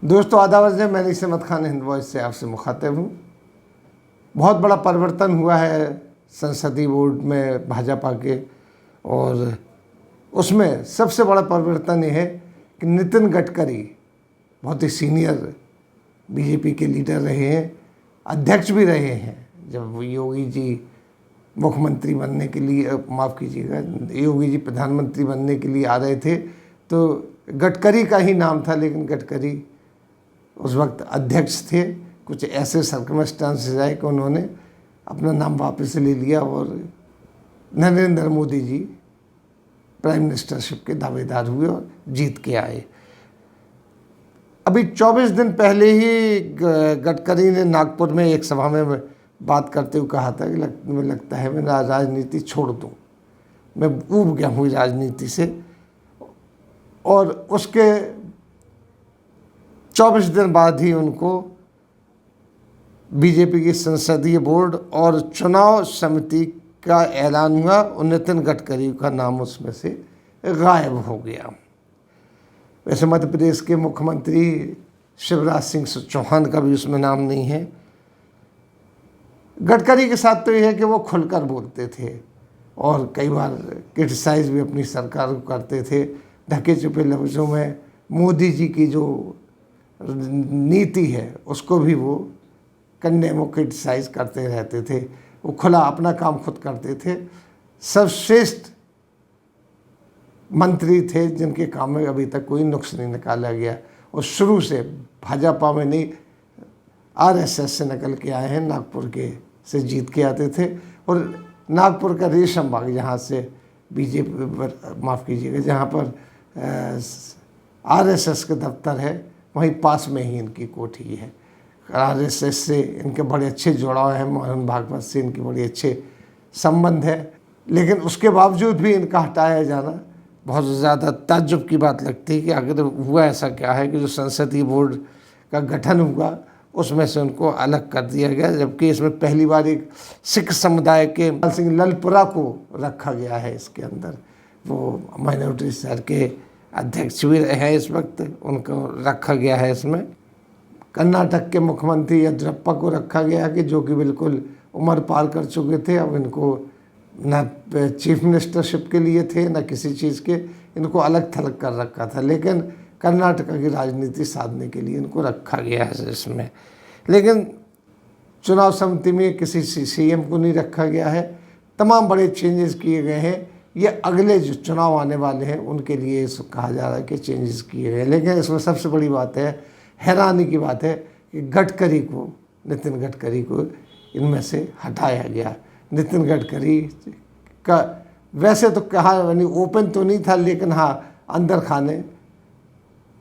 दोस्तों आदाब है, मैं इसमत खान हिंद वॉइस से आपसे मुखातिब हूँ। बहुत बड़ा परिवर्तन हुआ है संसदीय बोर्ड में भाजपा के, और उसमें सबसे बड़ा परिवर्तन ये है कि नितिन गडकरी बहुत ही सीनियर बीजेपी के लीडर रहे हैं, अध्यक्ष भी रहे हैं। जब योगी जी मुख्यमंत्री बनने के लिए, माफ़ कीजिएगा, योगी जी प्रधानमंत्री बनने के लिए आ रहे थे तो गडकरी का ही नाम था, लेकिन गडकरी उस वक्त अध्यक्ष थे। कुछ ऐसे सर्कमस्टांसेस आए कि उन्होंने अपना नाम वापस ले लिया और नरेंद्र मोदी जी प्राइम मिनिस्टरशिप के दावेदार हुए और जीत के आए। अभी 24 दिन पहले ही गडकरी ने नागपुर में एक सभा में बात करते हुए कहा था कि मुझे लगता है मैं राजनीति छोड़ दूँ, मैं ऊब गया हूँ राजनीति से। और उसके 24 दिन बाद ही उनको बीजेपी की संसदीय बोर्ड और चुनाव समिति का ऐलान हुआ और नितिन गडकरी का नाम उसमें से गायब हो गया। वैसे मध्य प्रदेश के मुख्यमंत्री शिवराज सिंह चौहान का भी उसमें नाम नहीं है। गडकरी के साथ तो यह है कि वो खुलकर बोलते थे और कई बार क्रिटिसाइज भी अपनी सरकार को करते थे, ढके छुपे लफ्ज़ों में। मोदी जी की जो नीति है उसको भी वो कंडेम और क्रिटिसाइज करते रहते थे। वो खुला अपना काम खुद करते थे। सर्वश्रेष्ठ मंत्री थे जिनके काम में अभी तक कोई नुक्स नहीं निकाला गया, और शुरू से भाजपा में नहीं आरएसएस से निकल के आए हैं। नागपुर के से जीत के आते थे, और नागपुर का रेशम बाग जहाँ से बीजेपी पर, माफ़ कीजिएगा, जहाँ पर आरएसएस का दफ्तर है वहीं पास में ही इनकी कोठी है। आरएसएस से इनके बड़े अच्छे जुड़ाव हैं, मोहन भागवत से इनके बड़े अच्छे संबंध है, लेकिन उसके बावजूद भी इनका हटाया जाना बहुत ज़्यादा ताज्जुब की बात लगती है कि आखिर हुआ ऐसा क्या है कि जो संसदीय बोर्ड का गठन हुआ उसमें से उनको अलग कर दिया गया, जबकि इसमें पहली बार एक सिख समुदाय के सिंह ललपुरा को रखा गया है इसके अंदर। वो माइनॉरिटी शहर के अध्यक्ष भी हैं इस वक्त, उनको रखा गया है इसमें। कर्नाटक के मुख्यमंत्री येदियुरप्पा को रखा गया कि जो कि बिल्कुल उम्र पार कर चुके थे। अब इनको न चीफ मिनिस्टरशिप के लिए थे न किसी चीज़ के, इनको अलग थलग कर रखा था, लेकिन कर्नाटक की राजनीति साधने के लिए इनको रखा गया है इसमें। लेकिन चुनाव समिति में किसी सीएम को नहीं रखा गया है। तमाम बड़े चेंजेस किए गए हैं। ये अगले जो चुनाव आने वाले हैं उनके लिए कहा जा रहा है कि चेंजेस किए गए। लेकिन इसमें सबसे बड़ी बात है, हैरानी की बात है कि गडकरी को, नितिन गडकरी को इनमें से हटाया गया। नितिन गडकरी का वैसे तो कहा यानी ओपन तो नहीं था, लेकिन हाँ अंदर खाने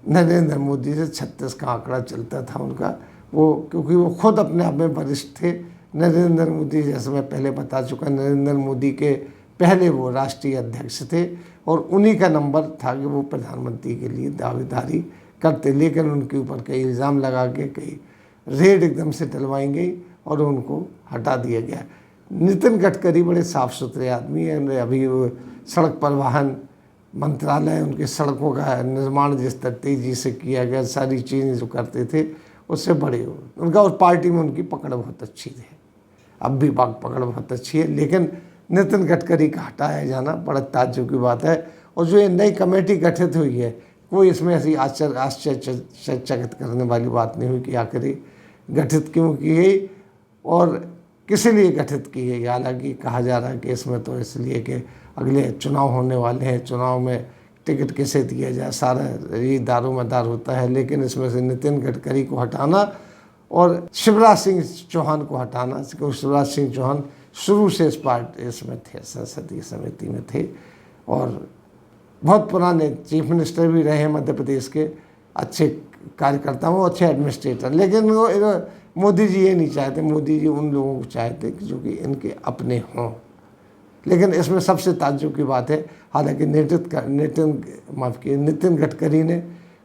नरेंद्र मोदी से 36 का आंकड़ा चलता था उनका। वो क्योंकि वो खुद अपने आप में वरिष्ठ थे। नरेंद्र मोदी, जैसे मैं पहले बता चुका, नरेंद्र मोदी के पहले वो राष्ट्रीय अध्यक्ष थे और उन्हीं का नंबर था कि वो प्रधानमंत्री के लिए दावेदारी करते। लेकिन उनके ऊपर कई इल्ज़ाम लगा के कई रेड एकदम से डलवाई गई और उनको हटा दिया गया। नितिन गडकरी बड़े साफ़ सुथरे आदमी हैं। अभी वो सड़क परिवहन मंत्रालय, उनके सड़कों का निर्माण जिस तरह तेज़ी से किया गया, सारी चीज़ें जो करते थे उससे बड़े उनका, और पार्टी में उनकी पकड़ बहुत अच्छी थी, अब भी पकड़ बहुत अच्छी है। लेकिन नितिन गडकरी का हटाया जाना बड़ा ताज्जुब की बात है। और जो ये नई कमेटी गठित हुई है, कोई इसमें ऐसी आश्चर्यचकित करने वाली बात नहीं हुई कि आखिर गठित क्यों की गई और किस लिए गठित की गई। हालांकि कहा जा रहा है कि इसमें तो इसलिए कि अगले चुनाव होने वाले हैं, चुनाव में टिकट कैसे दिया जाए, सारा ये दारोमदार होता है। लेकिन इसमें से नितिन गडकरी को हटाना और शिवराज सिंह चौहान को हटाना, क्योंकि शिवराज सिंह चौहान शुरू से इस इसमें थे, संसदीय समिति में थे, और बहुत पुराने चीफ मिनिस्टर भी रहे हैं मध्य प्रदेश के, अच्छे कार्यकर्ता हो, अच्छे एडमिनिस्ट्रेटर। लेकिन वो मोदी जी ये नहीं चाहते। मोदी जी उन लोगों को चाहते जो कि इनके अपने हों। लेकिन इसमें सबसे ताज्जुब की बात है, हालांकि नितिन गडकरी ने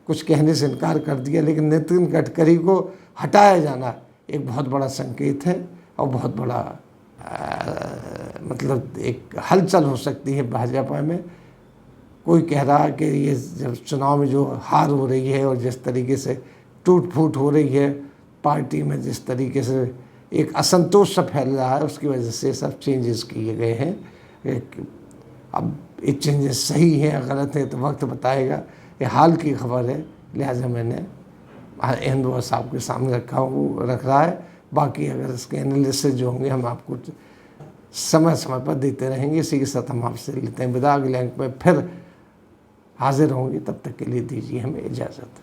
कुछ कहने से इनकार कर दिया, लेकिन नितिन गडकरी को हटाया जाना एक बहुत बड़ा संकेत है और बहुत बड़ा मतलब एक हलचल हो सकती है भाजपा में। कोई कह रहा है कि ये जब चुनाव में जो हार हो रही है और जिस तरीके से टूट फूट हो रही है पार्टी में, जिस तरीके से एक असंतोष सा फैल रहा है, उसकी वजह से सब चेंजेस किए गए हैं। अब ये चेंजेस सही हैं या गलत हैं तो वक्त बताएगा। ये हाल की खबर है, लिहाजा मैंने हिंदुआ साहब के सामने रख रहा है। बाकी अगर इसके एनालिसिस जो होंगे हम आपको समय समय पर देते रहेंगे। इसी के साथ हम आपसे लेते हैं विदा। अगले अंक में फिर हाजिर होंगे, तब तक के लिए दीजिए हमें इजाज़त।